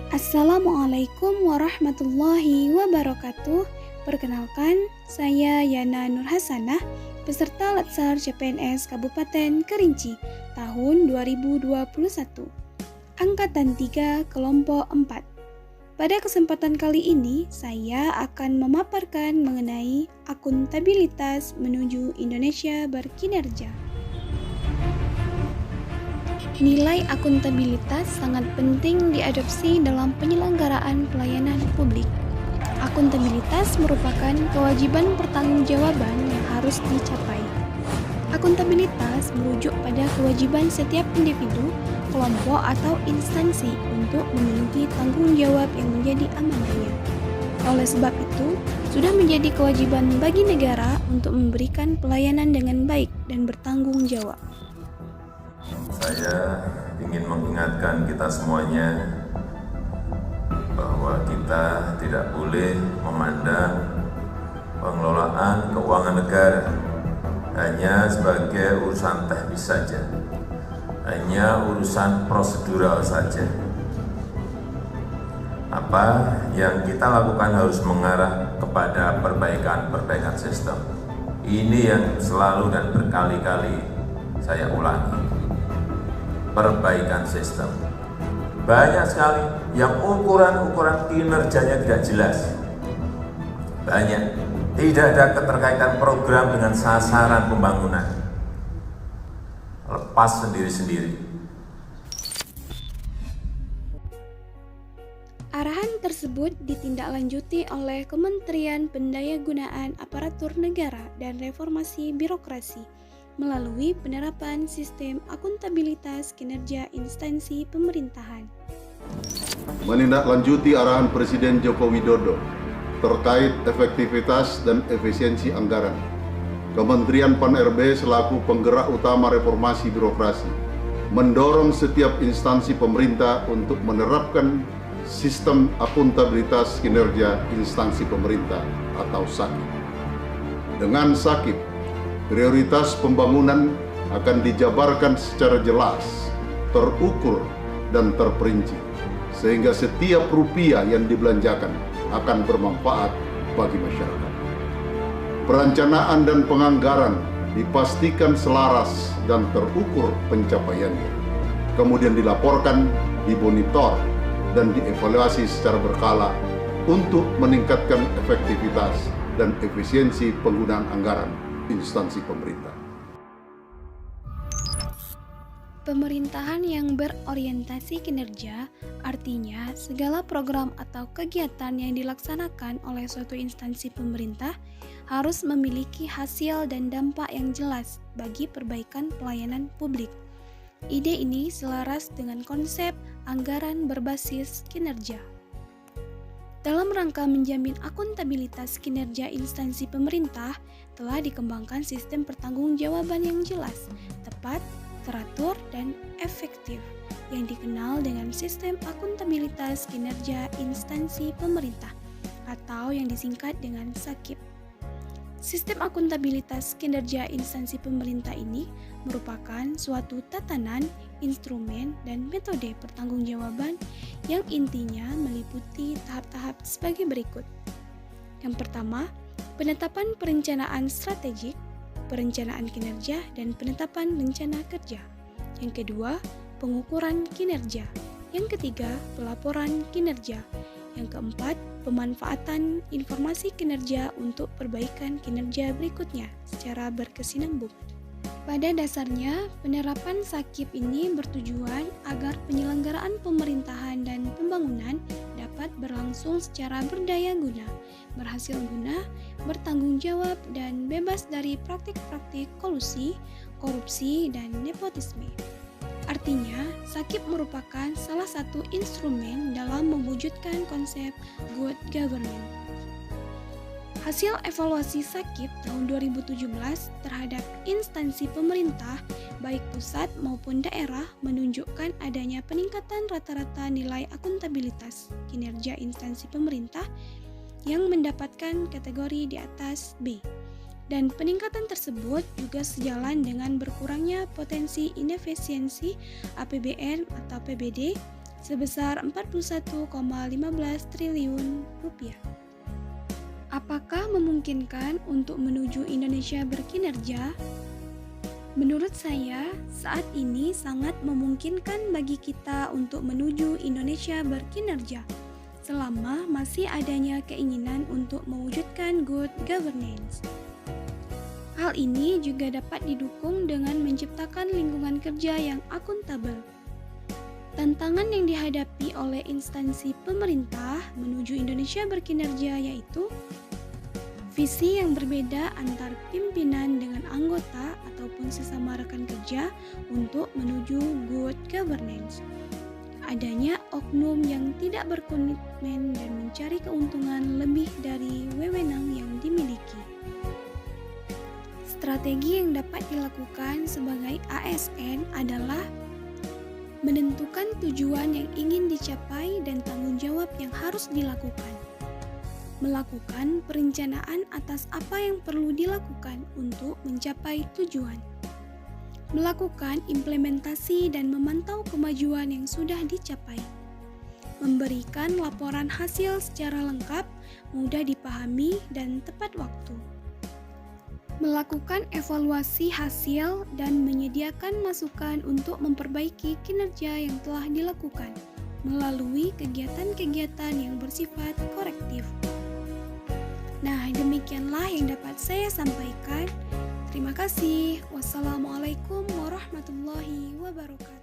Assalamualaikum warahmatullahi wabarakatuh. Perkenalkan, saya Yana Nur Hasanah, peserta Latsar CPNS Kabupaten Kerinci tahun 2021. Angkatan 3 kelompok 4. Pada kesempatan kali ini, saya akan memaparkan mengenai akuntabilitas menuju Indonesia berkinerja. Nilai akuntabilitas sangat penting diadopsi dalam penyelenggaraan pelayanan publik. Akuntabilitas merupakan kewajiban pertanggungjawaban yang harus dicapai. Akuntabilitas merujuk pada kewajiban setiap individu, kelompok, atau instansi untuk memenuhi tanggung jawab yang menjadi amanahnya. Oleh sebab itu, sudah menjadi kewajiban bagi negara untuk memberikan pelayanan dengan baik dan bertanggung jawab. Saya ingin mengingatkan kita semuanya bahwa kita tidak boleh memandang pengelolaan keuangan negara hanya sebagai urusan teknis saja, hanya urusan prosedural saja. Apa yang kita lakukan harus mengarah kepada perbaikan sistem. Ini yang selalu dan berkali-kali saya ulangi. Perbaikan sistem. Banyak sekali yang ukuran kinerjanya tidak jelas. Banyak. Tidak ada keterkaitan program dengan sasaran pembangunan. Lepas sendiri-sendiri. Arahan tersebut ditindaklanjuti oleh Kementerian Pendayagunaan Aparatur Negara dan Reformasi Birokrasi melalui penerapan sistem akuntabilitas kinerja instansi pemerintahan. Menindaklanjuti arahan Presiden Joko Widodo terkait efektivitas dan efisiensi anggaran, Kementerian Pan-RB selaku penggerak utama reformasi birokrasi mendorong setiap instansi pemerintah untuk menerapkan sistem akuntabilitas kinerja instansi pemerintah atau SAKIP. Dengan SAKIP, prioritas pembangunan akan dijabarkan secara jelas, terukur, dan terperinci, sehingga setiap rupiah yang dibelanjakan akan bermanfaat bagi masyarakat. Perencanaan dan penganggaran dipastikan selaras dan terukur pencapaiannya, kemudian dilaporkan, dimonitor, dan dievaluasi secara berkala untuk meningkatkan efektivitas dan efisiensi penggunaan anggaran instansi pemerintah. Pemerintahan yang berorientasi kinerja artinya segala program atau kegiatan yang dilaksanakan oleh suatu instansi pemerintah harus memiliki hasil dan dampak yang jelas bagi perbaikan pelayanan publik. Ide ini selaras dengan konsep anggaran berbasis kinerja. Dalam rangka menjamin akuntabilitas kinerja instansi pemerintah, telah dikembangkan sistem pertanggungjawaban yang jelas, tepat, teratur, dan efektif, yang dikenal dengan sistem akuntabilitas kinerja instansi pemerintah, atau yang disingkat dengan SAKIP. Sistem akuntabilitas kinerja instansi pemerintah ini merupakan suatu tatanan, instrumen, dan metode pertanggungjawaban yang intinya meliputi tahap-tahap sebagai berikut. Yang pertama, penetapan perencanaan strategik, perencanaan kinerja, dan penetapan rencana kerja. Yang kedua, pengukuran kinerja. Yang ketiga, pelaporan kinerja. Yang keempat, pemanfaatan informasi kinerja untuk perbaikan kinerja berikutnya secara berkesinambungan. Pada dasarnya, penerapan SAKIP ini bertujuan agar penyelenggaraan pemerintahan dan pembangunan dapat berlangsung secara berdaya guna, berhasil guna, bertanggung jawab, dan bebas dari praktik-praktik kolusi, korupsi, dan nepotisme. Artinya, SAKIP merupakan salah satu instrumen dalam mewujudkan konsep good government. Hasil evaluasi SAKIP tahun 2017 terhadap instansi pemerintah, baik pusat maupun daerah, menunjukkan adanya peningkatan rata-rata nilai akuntabilitas kinerja instansi pemerintah yang mendapatkan kategori di atas B. Dan peningkatan tersebut juga sejalan dengan berkurangnya potensi inefisiensi APBN atau PBD sebesar 41,15 triliun rupiah. Apakah memungkinkan untuk menuju Indonesia berkinerja? Menurut saya, saat ini sangat memungkinkan bagi kita untuk menuju Indonesia berkinerja, selama masih adanya keinginan untuk mewujudkan good governance. Hal ini juga dapat didukung dengan menciptakan lingkungan kerja yang akuntabel. Tantangan yang dihadapi oleh instansi pemerintah menuju Indonesia berkinerja yaitu visi yang berbeda antar pimpinan dengan anggota ataupun sesama rekan kerja untuk menuju good governance. Adanya oknum yang tidak berkomitmen dan mencari keuntungan lebih dari wewenang yang dimiliki. Strategi yang dapat dilakukan sebagai ASN adalah menentukan tujuan yang ingin dicapai dan tanggung jawab yang harus dilakukan. Melakukan perencanaan atas apa yang perlu dilakukan untuk mencapai tujuan. Melakukan implementasi dan memantau kemajuan yang sudah dicapai. Memberikan laporan hasil secara lengkap, mudah dipahami, dan tepat waktu. Melakukan evaluasi hasil dan menyediakan masukan untuk memperbaiki kinerja yang telah dilakukan melalui kegiatan-kegiatan yang bersifat korektif. Nah, demikianlah yang dapat saya sampaikan. Terima kasih. Wassalamualaikum warahmatullahi wabarakatuh.